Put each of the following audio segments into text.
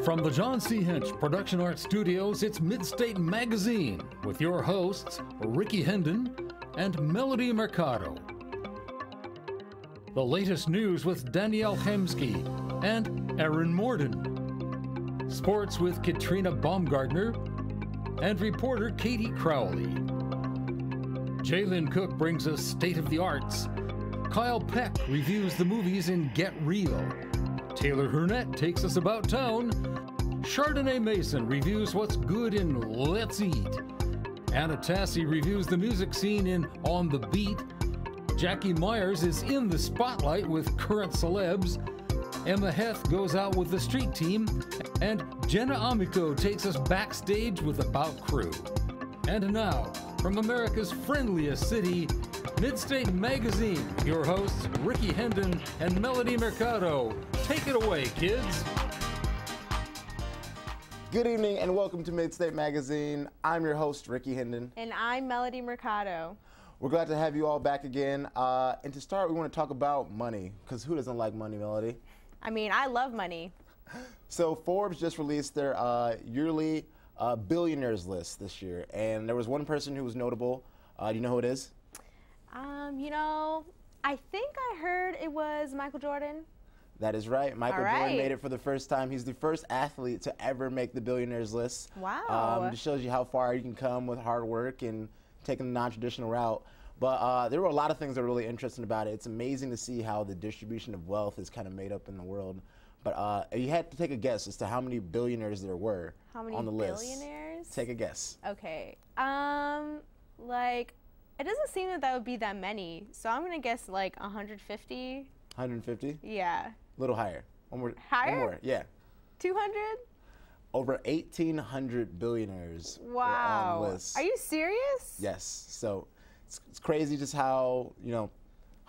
From the John C. Hinch Production Art Studios, it's Mid-State Magazine with your hosts, Ricky Hendon and Melody Mercado. The latest news with Danielle Hemsky and Aaron Morden. Sports with Katrina Baumgartner and reporter Katie Crowley. Jalen Cook brings us State of the Arts. Kyle Peck reviews the movies in Get Real. Taylor Hurnett takes us about town. Chardonnay Mason reviews what's good in Let's Eat. Anna Tassi reviews the music scene in On the Beat. Jackie Myers is in the spotlight with current celebs. Emma Heth goes out with the street team. And Jenna Amico takes us backstage with About Crew. And now, from America's friendliest city, Mid-State Magazine, your hosts Ricky Hendon and Melody Mercado. Take it away, kids. Good evening and welcome to Mid-State Magazine. I'm your host, Ricky Hendon. And I'm Melody Mercado. We're glad to have you all back again. And to start, we want to talk about money, because who doesn't like money, Melody? I mean, I love money. So Forbes just released their yearly billionaires list this year, and there was one person who was notable. Do you know who it is? I think I heard it was Michael Jordan. That is right. Michael Jordan made it for the first time. He's the first athlete to ever make the billionaires list. Wow. It shows you how far you can come with hard work and taking the non-traditional route. But there were a lot of things that were really interesting about it. It's amazing to see how the distribution of wealth is kind of made up in the world. But you had to take a guess as to how many billionaires there were on the list. How many billionaires? Take a guess. Okay. It doesn't seem that would be that many. So I'm going to guess like 150. 150? Yeah. A little higher. One more. Higher? One more. Yeah. 200? Over 1,800 billionaires were on the list. Are you serious? Yes. So it's crazy just how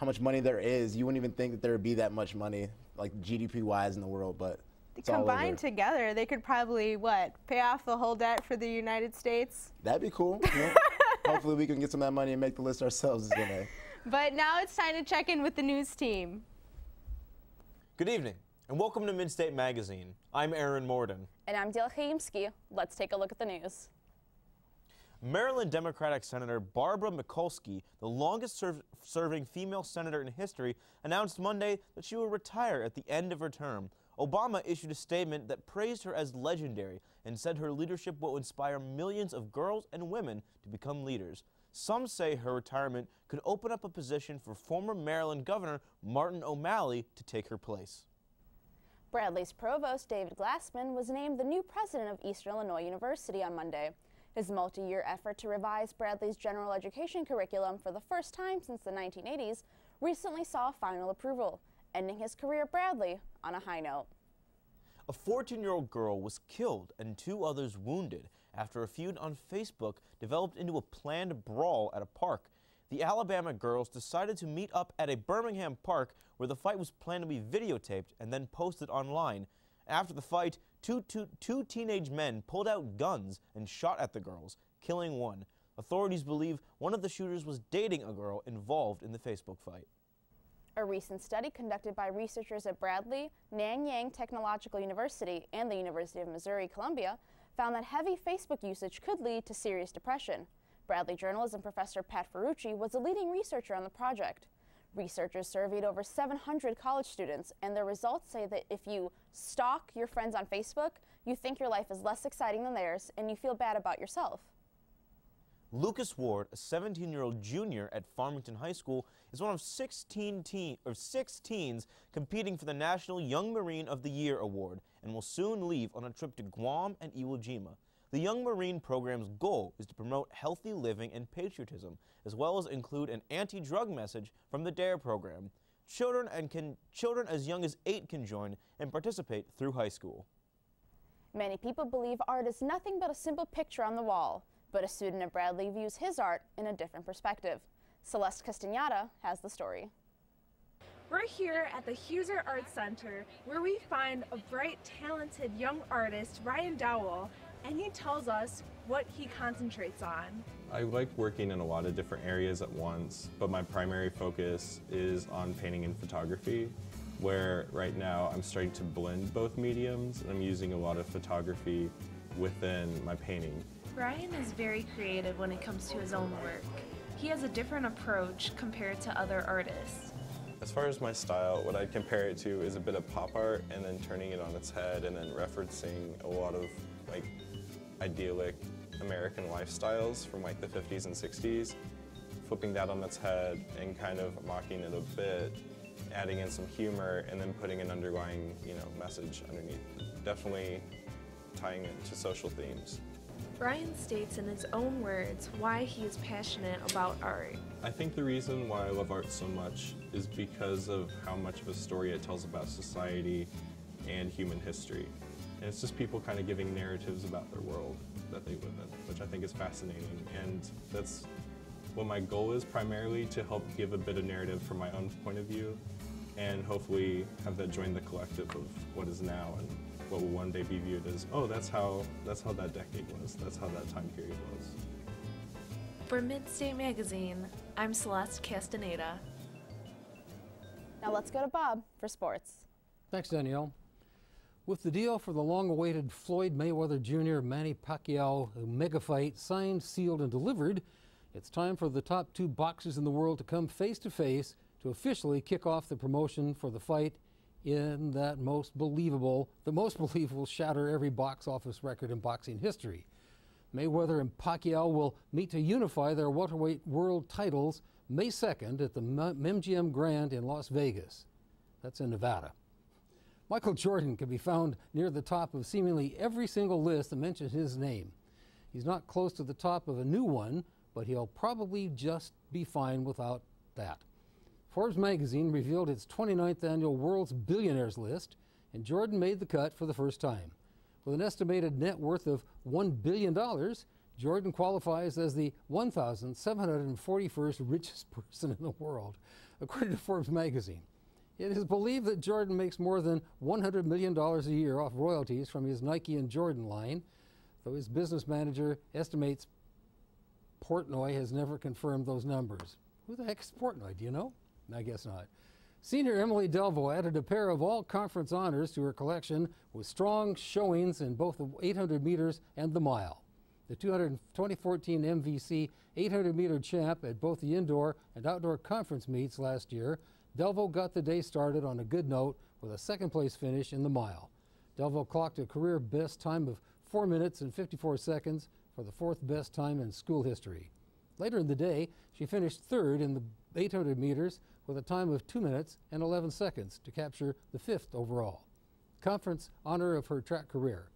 much money there is. You wouldn't even think that there would be that much money, like GDP-wise in the world, but it's all over. Combined together, they could probably, pay off the whole debt for the United States? That'd be cool. Hopefully we can get some of that money and make the list ourselves today. But now it's time to check in with the news team. Good evening, and welcome to Mid-State Magazine. I'm Aaron Morden. And I'm Dale Chaimsky. Let's take a look at the news. Maryland Democratic Senator Barbara Mikulski, the longest-serving female senator in history, announced Monday that she will retire at the end of her term. Obama issued a statement that praised her as legendary and said her leadership will inspire millions of girls and women to become leaders. Some say her retirement could open up a position for former Maryland Governor Martin O'Malley to take her place. Bradley's provost, David Glassman, was named the new president of Eastern Illinois University on Monday. His multi-year effort to revise Bradley's general education curriculum for the first time since the 1980s recently saw final approval, ending his career at Bradley on a high note. A 14-year-old girl was killed and 2 others wounded after a feud on Facebook developed into a planned brawl at a park. The Alabama girls decided to meet up at a Birmingham park where the fight was planned to be videotaped and then posted online. After the fight, two teenage men pulled out guns and shot at the girls, killing one. Authorities believe one of the shooters was dating a girl involved in the Facebook fight. A recent study conducted by researchers at Bradley, Nanyang Technological University, and the University of Missouri-Columbia found that heavy Facebook usage could lead to serious depression. Bradley journalism professor Pat Ferrucci was a leading researcher on the project. Researchers surveyed over 700 college students, and their results say that if you stalk your friends on Facebook, you think your life is less exciting than theirs, and you feel bad about yourself. Lucas Ward, a 17-year-old junior at Farmington High School, is one of 6 teens competing for the National Young Marine of the Year award and will soon leave on a trip to Guam and Iwo Jima. The Young Marine program's goal is to promote healthy living and patriotism, as well as include an anti-drug message from the DARE program. Children as young as 8 can join and participate through high school. Many people believe art is nothing but a simple picture on the wall, but a student at Bradley views his art in a different perspective. Celeste Castañeda has the story. We're here at the Huser Art Center, where we find a bright, talented young artist, Ryan Dowell, and he tells us what he concentrates on. I like working in a lot of different areas at once, but my primary focus is on painting and photography. where right now I'm starting to blend both mediums, and I'm using a lot of photography within my painting. Ryan is very creative when it comes to his own work. He has a different approach compared to other artists. As far as my style, what I'd compare it to is a bit of pop art and then turning it on its head and then referencing a lot of like idyllic American lifestyles from like the 50s and 60s, flipping that on its head and kind of mocking it a bit, adding in some humor and then putting an underlying, message underneath. Definitely tying it to social themes. Ryan states in his own words why he is passionate about art. I think the reason why I love art so much is because of how much of a story it tells about society and human history. And it's just people kind of giving narratives about their world that they live in, which I think is fascinating. And that's what my goal is, primarily to help give a bit of narrative from my own point of view and hopefully have that join the collective of what is now and what will one day be viewed as, oh, that's how that decade was, that's how that time period was. For Midstate Magazine, I'm Celeste Castaneda. Now let's go to Bob for sports. Thanks, Danielle. With the deal for the long-awaited Floyd Mayweather Jr. Manny Pacquiao mega fight signed, sealed, and delivered, it's time for the top two boxers in the world to come face-to-face to officially kick off the promotion for the fight in the most believable shatter every box office record in boxing history. Mayweather and Pacquiao will meet to unify their welterweight world titles May 2nd at the MGM Grand in Las Vegas. That's in Nevada. Michael Jordan can be found near the top of seemingly every single list that mentions his name. He's not close to the top of a new one, but he'll probably just be fine without that. Forbes magazine revealed its 29th annual World's Billionaires list, and Jordan made the cut for the first time. With an estimated net worth of $1 billion, Jordan qualifies as the 1,741st richest person in the world, according to Forbes magazine. It is believed that Jordan makes more than $100 million a year off royalties from his Nike and Jordan line, though his business manager estimates Portnoy has never confirmed those numbers. Who the heck is Portnoy, do you know? I guess not. Senior Emily Delvaux added a pair of all-conference honors to her collection with strong showings in both the 800 meters and the mile. The 2014 MVC 800-meter champ at both the indoor and outdoor conference meets last year, Delvaux got the day started on a good note with a second-place finish in the mile. Delvaux clocked a career best time of 4 minutes and 54 seconds for the fourth best time in school history. Later in the day, she finished third in the 800 meters with a time of 2 minutes and 11 seconds to capture the fifth overall. Conference honor of her track career.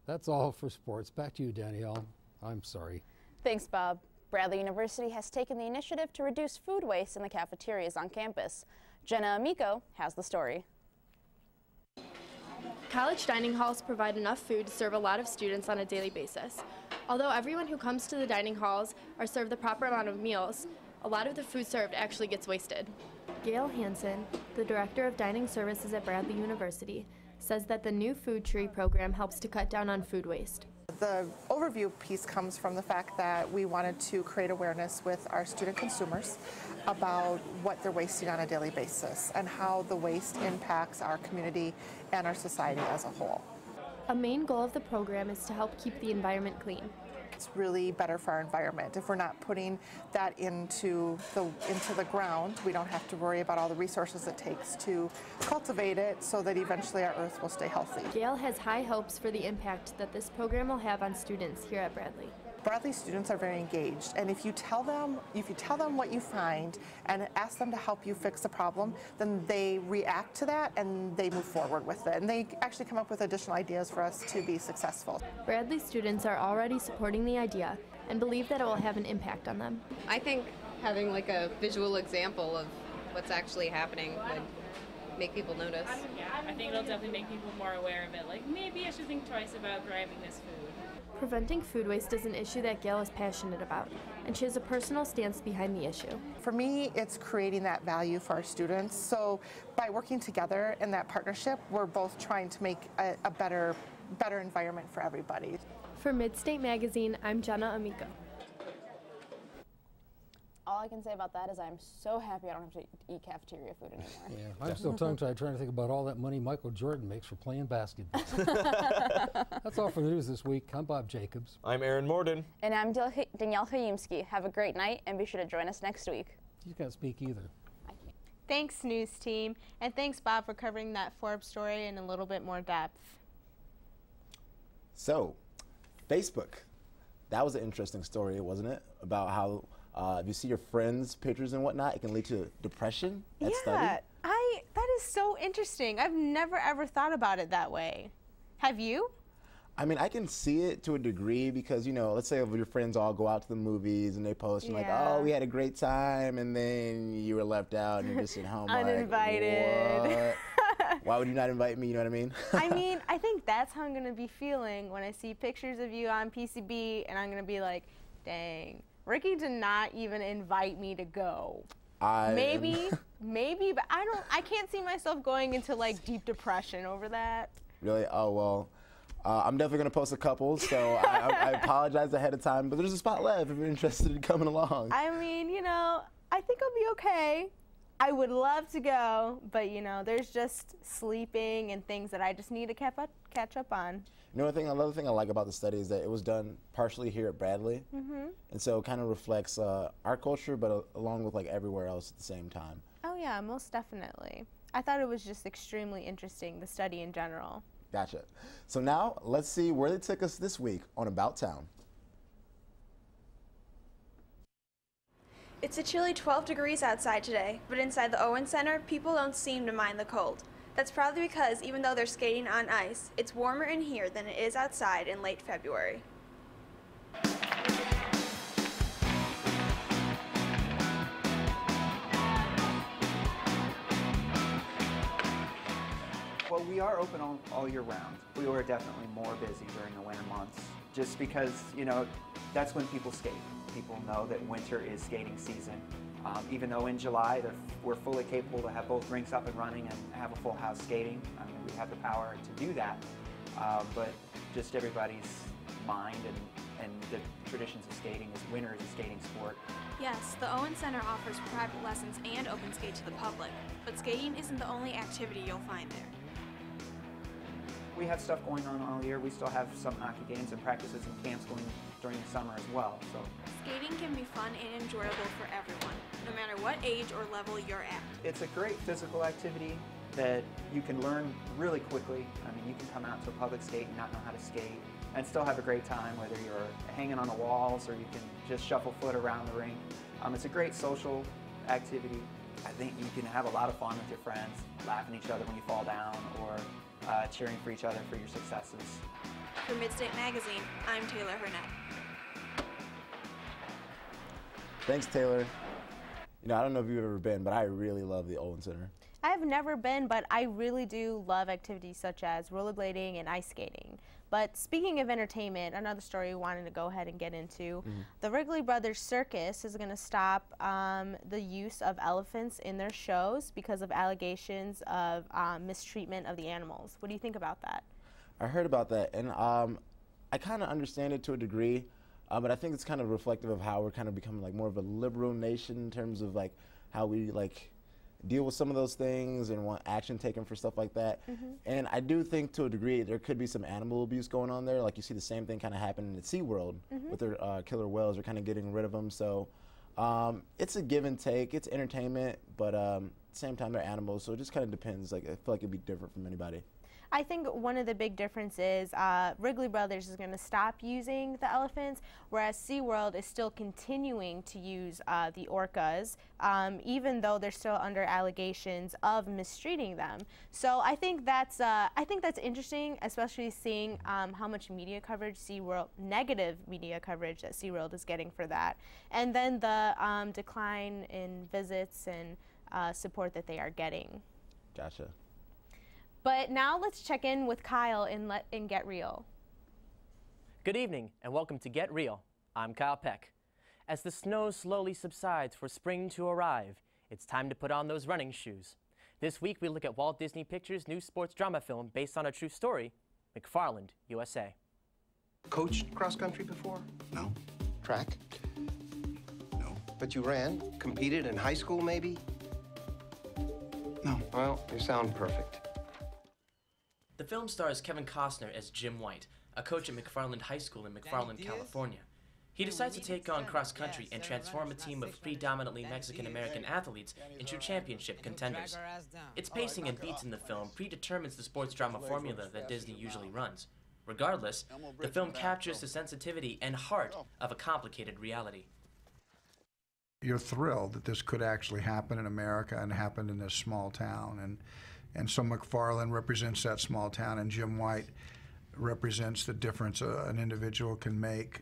That's all for sports. Back to you, Danielle. I'm sorry. Thanks, Bob. Bradley University has taken the initiative to reduce food waste in the cafeterias on campus. Jenna Amico has the story. College dining halls provide enough food to serve a lot of students on a daily basis. Although everyone who comes to the dining halls are served the proper amount of meals, a lot of the food served actually gets wasted. Gail Hansen, the Director of Dining Services at Bradley University, says that the new food tree program helps to cut down on food waste. The overview piece comes from the fact that we wanted to create awareness with our student consumers about what they're wasting on a daily basis and how the waste impacts our community and our society as a whole. A main goal of the program is to help keep the environment clean. It's really better for our environment. If we're not putting that into the ground, we don't have to worry about all the resources it takes to cultivate it so that eventually our earth will stay healthy. Gail has high hopes for the impact that this program will have on students here at Bradley. Bradley students are very engaged, and if you tell them what you find and ask them to help you fix a problem, then they react to that and they move forward with it, and they actually come up with additional ideas for us to be successful. Bradley students are already supporting the idea and believe that it will have an impact on them. I think having like a visual example of what's actually happening would make people notice. I think it'll definitely make people more aware of it. Like, maybe I should think twice about grabbing this food. Preventing food waste is an issue that Gail is passionate about, and she has a personal stance behind the issue. For me, it's creating that value for our students. So by working together in that partnership, we're both trying to make a better environment for everybody. For Midstate Magazine, I'm Jenna Amico. All I can say about that is I'm so happy I don't have to eat cafeteria food anymore. Yeah, I'm still tongue-tied trying to think about all that money Michael Jordan makes for playing basketball. That's all for the news this week. I'm Bob Jacobs. I'm Aaron Morden. And I'm Danielle Hayimski. Have a great night, and be sure to join us next week. You can't speak either. Thanks, news team, and thanks, Bob, for covering that Forbes story in a little bit more depth. So, Facebook. That was an interesting story, wasn't it? About how if you see your friends' pictures and whatnot, it can lead to depression at study. Yeah, that is so interesting. I've never ever thought about it that way. Have you? I mean, I can see it to a degree because, you know, let's say if your friends all go out to the movies and they post and like, oh, we had a great time, and then you were left out and you're just at home uninvited. Like, what? Why would you not invite me? You know what I mean? I mean, I think that's how I'm going to be feeling when I see pictures of you on PCB, and I'm going to be like, dang, Ricky did not even invite me to go. Maybe, but I can't see myself going into like deep depression over that. Really? Oh, well. I'm definitely going to post a couple, so I apologize ahead of time, but there's a spot left if you're interested in coming along. I mean, you know, I think I'll be okay. I would love to go, but, you know, there's just sleeping and things that I just need to catch up on. You know, another thing I like about the study is that it was done partially here at Bradley, and so it kind of reflects our culture, but along with, like, everywhere else at the same time. Oh, yeah, most definitely. I thought it was just extremely interesting, the study in general. Gotcha. So now, let's see where they took us this week on About Town. It's a chilly 12 degrees outside today, but inside the Owen Center, people don't seem to mind the cold. That's probably because even though they're skating on ice, it's warmer in here than it is outside in late February. Well, we are open all year round. We were definitely more busy during the winter months, just because, you know, that's when people skate. People know that winter is skating season. Even though in July we're fully capable to have both rinks up and running and have a full house skating. I mean, we have the power to do that, but just everybody's mind and the traditions of skating is winter is a skating sport. Yes, the Owen Center offers private lessons and open skate to the public, but skating isn't the only activity you'll find there. We have stuff going on all year. We still have some hockey games and practices and camps going during the summer as well. So skating can be fun and enjoyable for everyone, no matter what age or level you're at. It's a great physical activity that you can learn really quickly. I mean, you can come out to a public skate and not know how to skate and still have a great time, whether you're hanging on the walls or you can just shuffle foot around the rink. It's a great social activity. I think you can have a lot of fun with your friends, laughing at each other when you fall down, or cheering for each other for your successes. For Midstate Magazine, I'm Taylor Hurnett. Thanks, Taylor. You know, I don't know if you've ever been, but I really love the Owen Center. I've never been, but I really do love activities such as rollerblading and ice skating. But speaking of entertainment, another story we wanted to go ahead and get into, the Wrigley Brothers Circus is going to stop the use of elephants in their shows because of allegations of mistreatment of the animals. What do you think about that? I heard about that, and I kind of understand it to a degree, but I think it's kind of reflective of how we're kind of becoming like more of a liberal nation in terms of like how we like deal with some of those things and want action taken for stuff like that. And I do think to a degree there could be some animal abuse going on there. Like you see the same thing kind of happening at SeaWorld with their killer whales. They're kind of getting rid of them. So it's a give and take. It's entertainment, but at the same time they're animals. So it just kind of depends. Like I feel like it'd be different from anybody. I think one of the big differences, Wrigley Brothers is going to stop using the elephants, whereas SeaWorld is still continuing to use the orcas, even though they're still under allegations of mistreating them. So I think that's interesting, especially seeing how much media coverage SeaWorld, negative media coverage that SeaWorld is getting for that, and then the decline in visits and support that they are getting. Gotcha. But now let's check in with Kyle in Get Real. Good evening and welcome to Get Real. I'm Kyle Peck. As the snow slowly subsides for spring to arrive, it's time to put on those running shoes. This week we look at Walt Disney Pictures' new sports drama film based on a true story, McFarland, USA. Coached cross country before? No. Track? No. But you ran? Competed in high school, maybe? No. Well, you sound perfect. The film stars Kevin Costner as Jim White, a coach at McFarland High School in McFarland, California. He decides to take on cross-country and transform a team of predominantly Mexican-American athletes into championship contenders. Its pacing and beats in the film predetermines the sports drama formula that Disney usually runs. Regardless, the film captures the sensitivity and heart of a complicated reality. You're thrilled that this could actually happen in America and happen in this small town. And so McFarland represents that small town, and Jim White represents the difference an individual can make.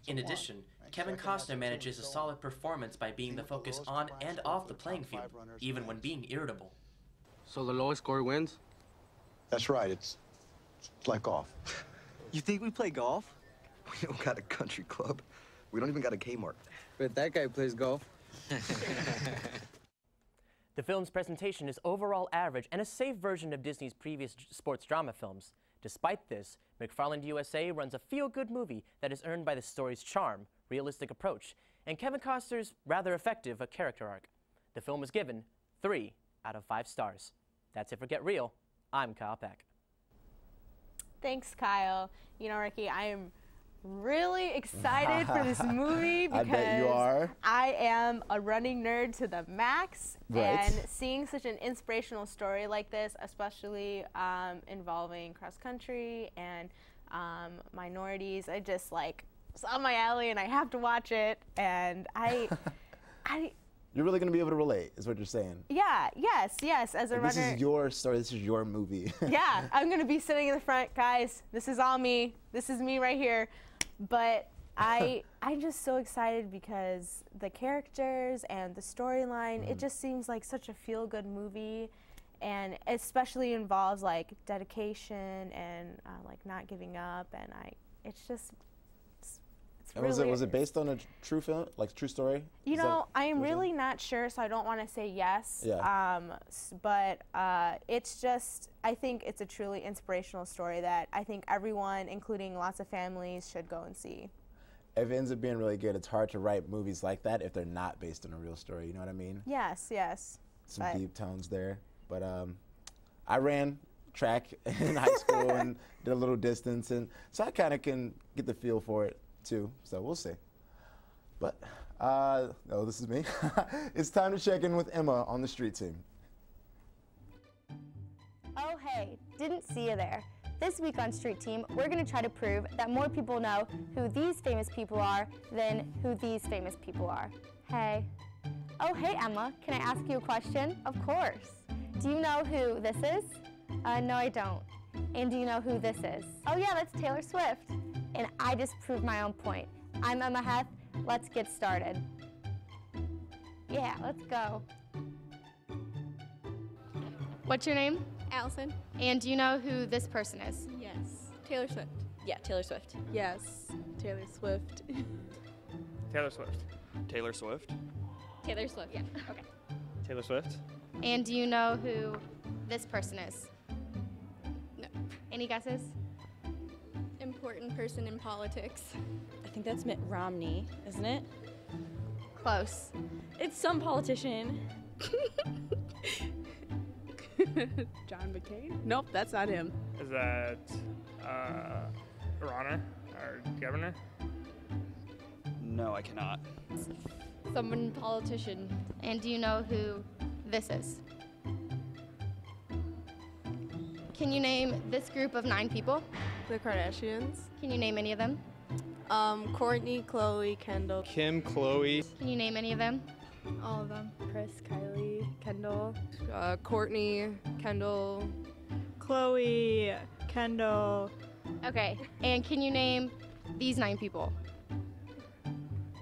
In addition, Kevin Costner manages a solid performance by being the focus on and off the playing field, even when being irritable. So the lowest score wins? That's right. It's like golf. You think we play golf? We don't got a country club. We don't even got a Kmart. But that guy plays golf. The film's presentation is overall average and a safe version of Disney's previous sports drama films. Despite this, McFarland USA runs a feel-good movie that is earned by the story's charm, realistic approach, and Kevin Costner's rather effective character arc. The film was given 3 out of 5 stars. That's it for Get Real. I'm Kyle Peck. Thanks, Kyle. You know, Ricky, I am really excited for this movie because I bet you are. I am a running nerd to the max, Right. and seeing such an inspirational story like this, especially involving cross country and minorities, I just like, it's on my alley and I have to watch it. And You're really going to be able to relate, is what you're saying. Yeah, yes, as a runner. This is your story, this is your movie. Yeah, I'm going to be sitting in the front, guys. This is all me. This is me right here. But I'm just so excited because the characters and the storyline, it just seems like such a feel-good movie, and especially involves like dedication and like not giving up, and it's just And was it based on a true film, like true story? You know, I'm really not sure, so I don't want to say yes. Yeah. But it's just, I think it's a truly inspirational story that I think everyone, including lots of families, should go and see. If it ends up being really good, it's hard to write movies like that if they're not based on a real story. You know what I mean? Yes. Some deep tones there. But I ran track in high school and did a little distance, and so I kind of can get the feel for it too, so we'll see. But, no, this is me. It's time to check in with Emma on the street team. Oh hey, didn't see you there. This week on Street Team, we're going to try to prove that more people know who these famous people are than who these famous people are. Hey. Oh hey Emma, can I ask you a question? Of course. Do you know who this is? No I don't. And do you know who this is? Oh yeah, that's Taylor Swift. And I just proved my own point. I'm Emma Heth. Let's get started. Yeah, let's go. What's your name? Allison. And do you know who this person is? Yes. Taylor Swift. Yeah, Taylor Swift. Yes, Taylor Swift. Taylor Swift. Taylor Swift. Taylor Swift. Yeah. Okay. Taylor Swift. And do you know who this person is? No. Any guesses? Important person in politics. I think that's Mitt Romney, isn't it? Close. It's some politician. John McCain? Nope, that's not him. Is that Runner or governor? No, I cannot. Someone politician. And do you know who this is? Can you name this group of 9 people? The Kardashians. Can you name any of them? Courtney, Khloe, Kendall. Kim, Chloe. Can you name any of them? All of them. Chris, Kylie, Kendall. Courtney, Kendall. Khloe, Kendall. Okay, and can you name these 9 people?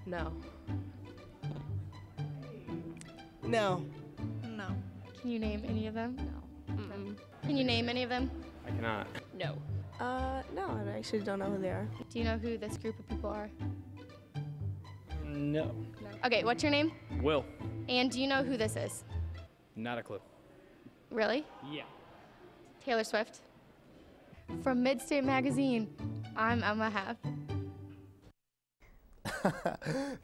No. No. No. Can you name any of them? No. Mm-mm. Can you name any of them? I cannot. No. No, I actually don't know who they are. Do you know who this group of people are? No. Okay, what's your name? Will. And do you know who this is? Not a clue. Really? Yeah. Taylor Swift. From Midstate Magazine, I'm Emma Heth.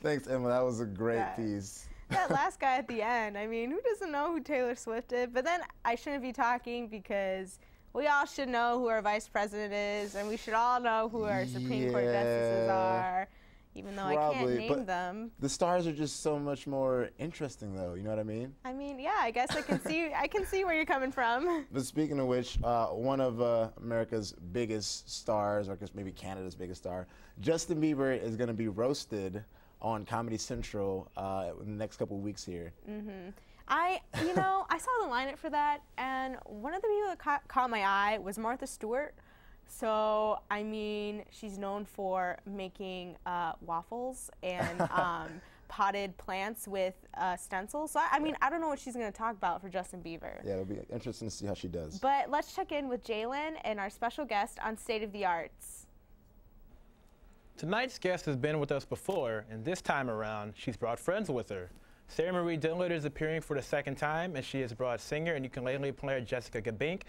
Thanks, Emma. That was a great piece. That last guy at the end, I mean, who doesn't know who Taylor Swift is? But then I shouldn't be talking because we all should know who our vice president is, and we should all know who our Supreme Court justices are, even though I can't name them. The stars are just so much more interesting, though. You know what I mean? I mean, yeah, I guess I can see where you're coming from. But speaking of which, one of America's biggest stars, or I guess maybe Canada's biggest star, Justin Bieber is going to be roasted on Comedy Central in the next couple of weeks here. I saw the lineup for that, and one of the people that caught my eye was Martha Stewart. So, I mean, she's known for making waffles and potted plants with stencils. So, I mean, I don't know what she's going to talk about for Justin Bieber. Yeah, it'll be interesting to see how she does. But let's check in with Jalen and our special guest on State of the Arts. Tonight's guest has been with us before, and this time around, she's brought friends with her. Sarah Marie Dillard is appearing for the second time, and she has brought singer and ukulele player Jessica Gabink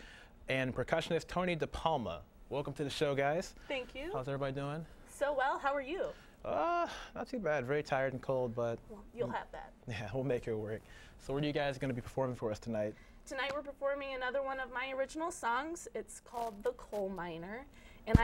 and percussionist Tony DePalma. Welcome to the show, guys. Thank you. How's everybody doing? So well. How are you? Not too bad. Very tired and cold, but well, you'll have that. Yeah, we'll make it work. So what are you guys going to be performing for us tonight? Tonight we're performing another one of my original songs. It's called The Coal Miner. And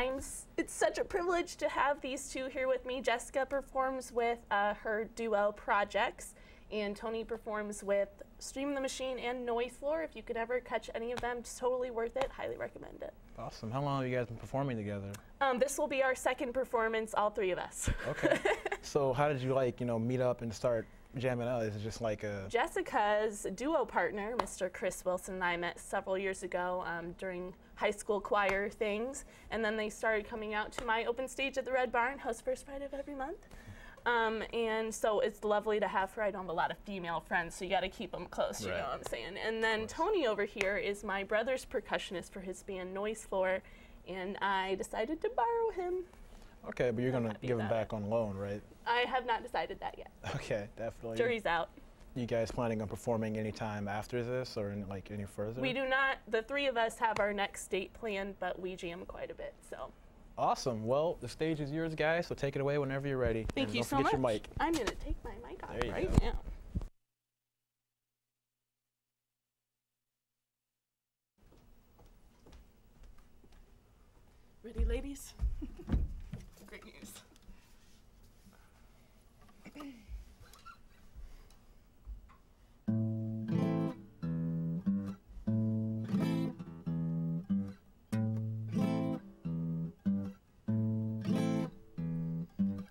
it's such a privilege to have these two here with me. Jessica performs with her duo Projects, and Tony performs with Stream the Machine and Noise Floor. If you could ever catch any of them, it's totally worth it. Highly recommend it. Awesome. How long have you guys been performing together? This will be our second performance, all three of us. Okay. So how did you meet up and start jamming out? Is it just like a... Jessica's duo partner, Mr. Chris Wilson, and I met several years ago during high school choir things, and then they started coming out to my open stage at the Red Barn, host first Friday of every month. And so it's lovely to have her. I don't have a lot of female friends, so you got to keep them close, you know what I'm saying. And then Tony over here is my brother's percussionist for his band Noise Floor, and I decided to borrow him. Okay, but you're going to give him back on loan, right? I have not decided that yet. Okay, definitely. Jury's out. You guys planning on performing any time after this or any further? We do not. The three of us have our next date planned, but we jam quite a bit, so. Awesome. Well, the stage is yours, guys, so take it away whenever you're ready. Thank you so much. Don't forget your mic. I'm going to take my mic off right now. Ready, ladies? Great news.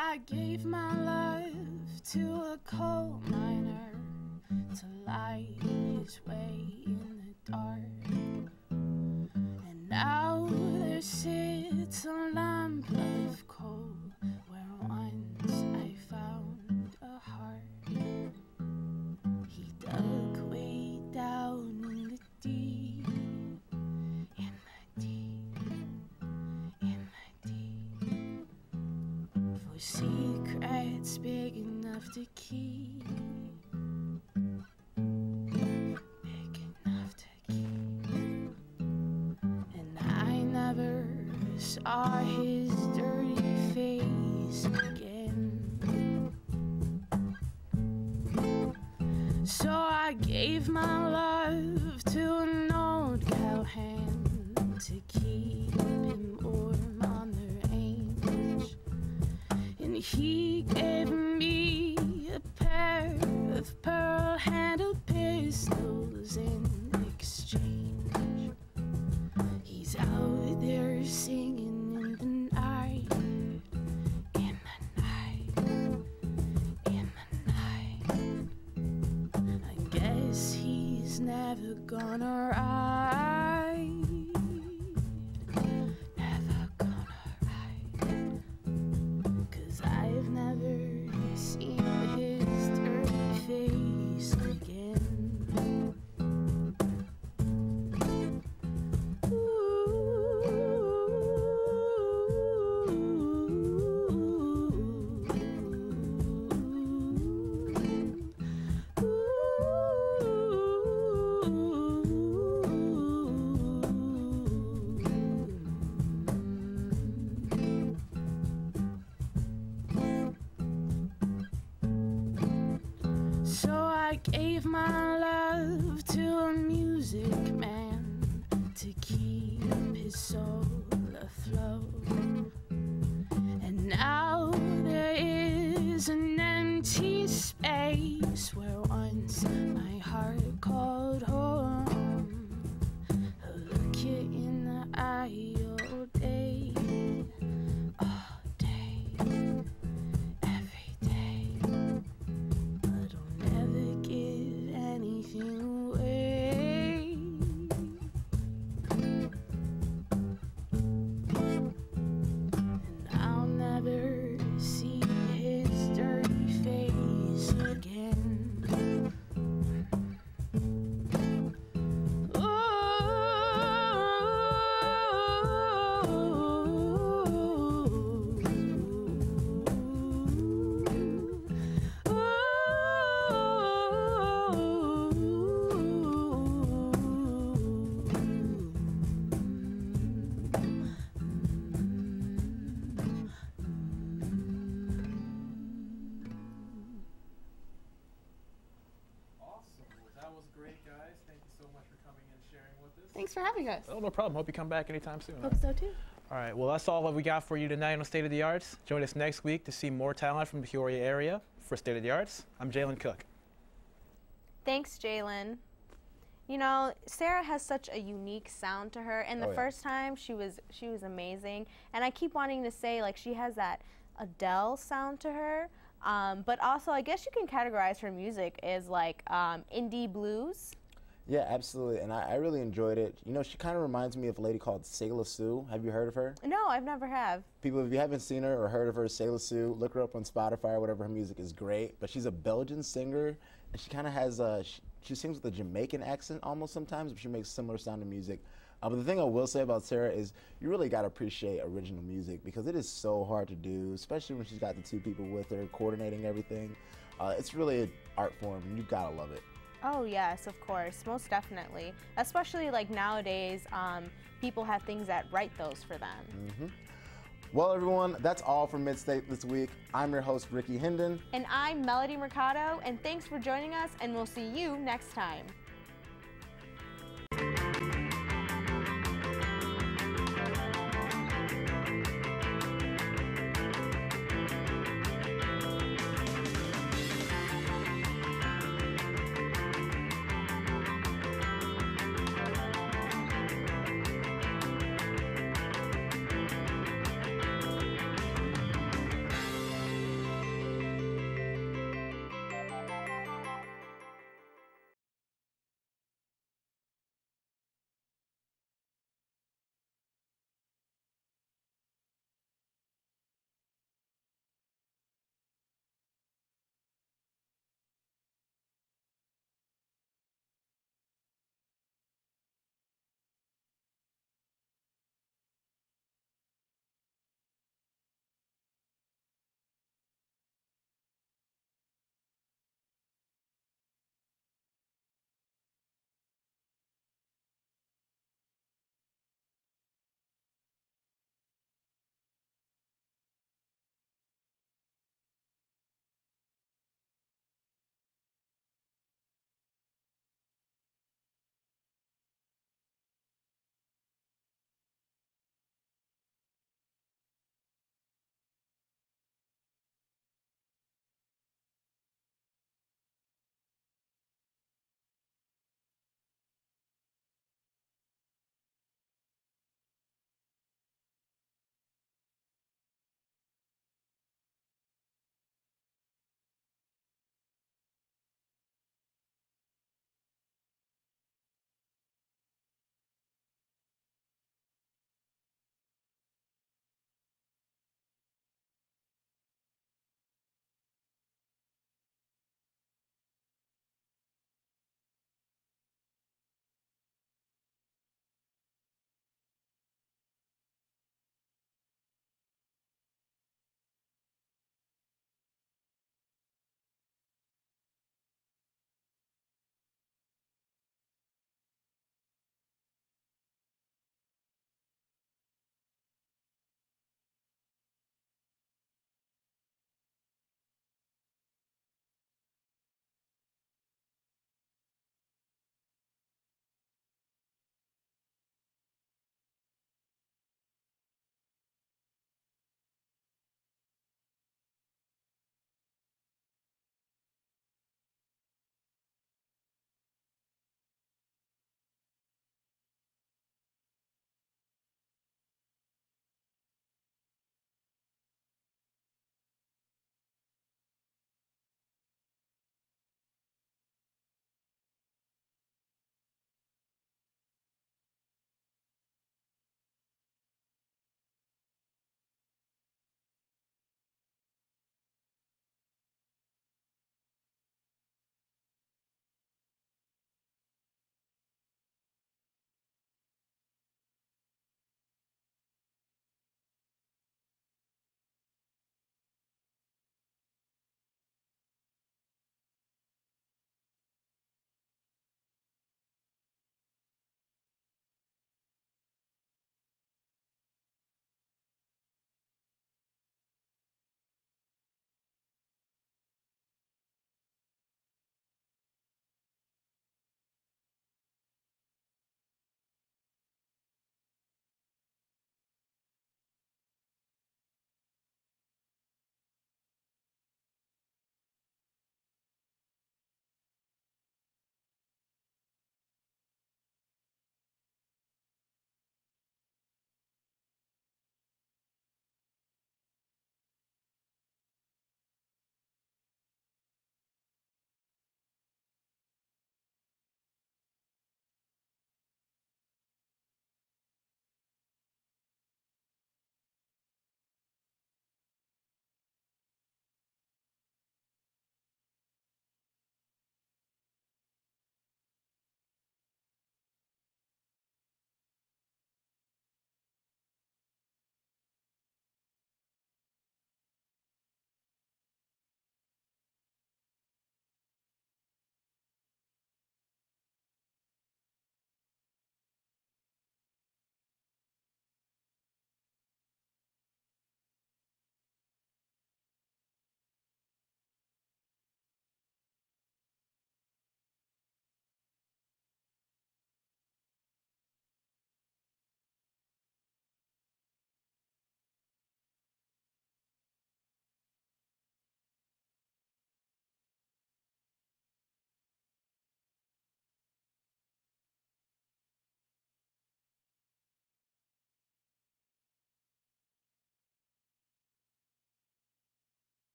I gave my life to a coal miner to light his way in the dark. And now there sits a lamp of coal where once I found a heart. He dug way down in the deep, in the deep, in the deep, for secrets big enough to keep. Big enough to keep. And I never saw his dirty face again. So I gave my love to an old cowhand to keep him warm on the range. And he gave me a pair of pearl-handled pistols in exchange. He's out there singing in the night, in the night, in the night. I guess he's never gonna ride, never gonna ride, 'cause I've never seen his dirty face again. Gave my love to a music man to keep his soul afloat. And now there is an empty space where once my heart called home. I'll look you in the eye all day, every day. But I'll never give anything away. And I'll never see his dirty face again. Thanks for having us. Oh, no problem. Hope you come back anytime soon. Hope so too. All right, well, that's all that we got for you tonight on State of the Arts. Join us next week to see more talent from the Peoria area. For State of the Arts, I'm Jalen Cook. Thanks, Jalen. You know, Sarah has such a unique sound to her, and the first time she was amazing. And I keep wanting to say, like, she has that Adele sound to her, but also I guess you can categorize her music as like indie blues. Yeah, absolutely, and I really enjoyed it. You know, she kind of reminds me of a lady called Selah Sue. Have you heard of her? No, I've never have. People, if you haven't seen her or heard of her, Selah Sue, look her up on Spotify or whatever. Her music is great, but she's a Belgian singer, and she kind of has she sings with a Jamaican accent almost sometimes, but she makes similar sounding music. But the thing I will say about Sarah is you really got to appreciate original music because it is so hard to do, especially when she's got the two people with her coordinating everything. It's really an art form, and you got to love it. Oh yes, of course, most definitely. Especially like nowadays, people have things that write those for them. Well, everyone, that's all from Midstate this week. I'm your host, Ricky Hendon. And I'm Melody Mercado, and thanks for joining us, and we'll see you next time.